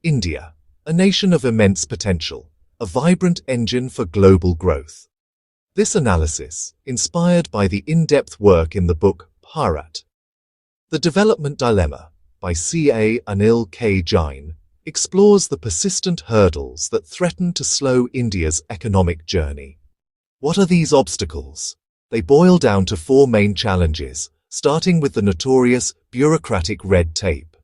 India, a nation of immense potential, a vibrant engine for global growth. This analysis, inspired by the in-depth work in the book Bharat, The Development Dilemma by C.A. Anil K. Jain, explores the persistent hurdles that threaten to slow India's economic journey. What are these obstacles? They boil down to four main challenges, starting with the notorious bureaucratic red tape.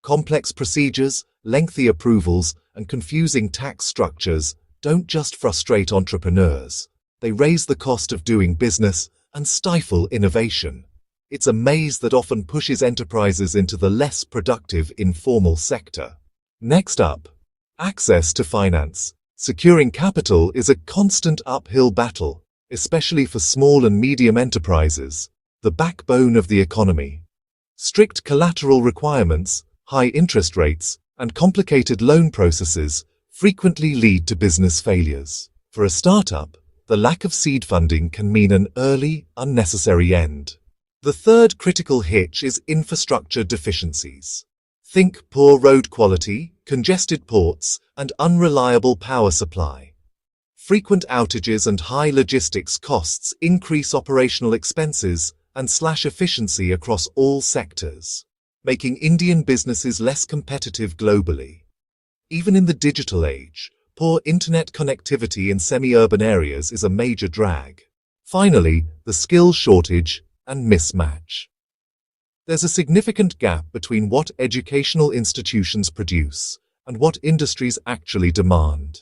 Complex procedures, lengthy approvals, and confusing tax structures don't just frustrate entrepreneurs. They raise the cost of doing business and stifle innovation. It's a maze that often pushes enterprises into the less productive informal sector. Next up, access to finance. Securing capital is a constant uphill battle, especially for small and medium enterprises, the backbone of the economy. Strict collateral requirements, high interest rates, and complicated loan processes frequently lead to business failures. For a startup, the lack of seed funding can mean an early, unnecessary end. The third critical hitch is infrastructure deficiencies. Think poor road quality, congested ports, and unreliable power supply. Frequent outages and high logistics costs increase operational expenses and slash efficiency across all sectors, making Indian businesses less competitive globally. Even in the digital age, poor internet connectivity in semi-urban areas is a major drag. Finally, the skill shortage and mismatch. There's a significant gap between what educational institutions produce and what industries actually demand.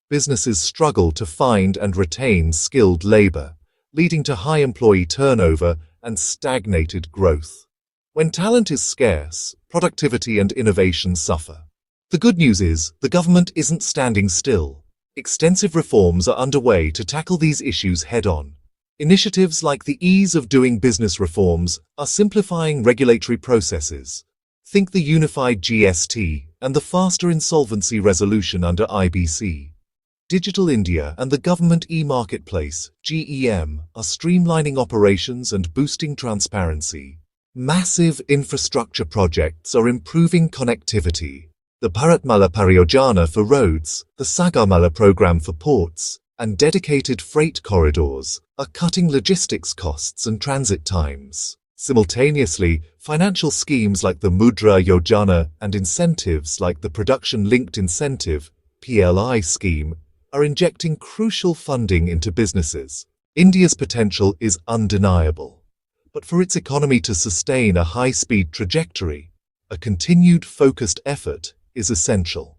Businesses struggle to find and retain skilled labor, leading to high employee turnover and stagnated growth. When talent is scarce, productivity and innovation suffer. The good news is, the government isn't standing still. Extensive reforms are underway to tackle these issues head-on. Initiatives like the Ease of Doing Business reforms are simplifying regulatory processes. Think the unified GST and the faster insolvency resolution under IBC. Digital India and the Government e-Marketplace, GEM, are streamlining operations and boosting transparency. Massive infrastructure projects are improving connectivity. The Bharatmala Pariyojana for roads, the Sagarmala program for ports, and dedicated freight corridors are cutting logistics costs and transit times. Simultaneously, financial schemes like the Mudra Yojana and incentives like the Production-Linked Incentive (PLI) scheme are injecting crucial funding into businesses. India's potential is undeniable, but for its economy to sustain a high-speed trajectory, a continued focused effort is essential.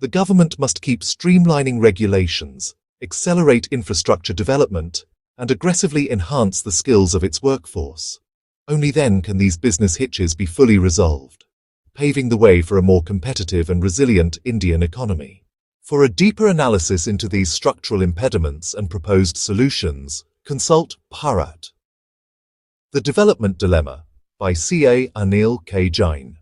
The government must keep streamlining regulations, accelerate infrastructure development, and aggressively enhance the skills of its workforce. Only then can these business hitches be fully resolved, paving the way for a more competitive and resilient Indian economy. For a deeper analysis into these structural impediments and proposed solutions, consult Bharat. The Development Dilemma by C.A. Anil K. Jain.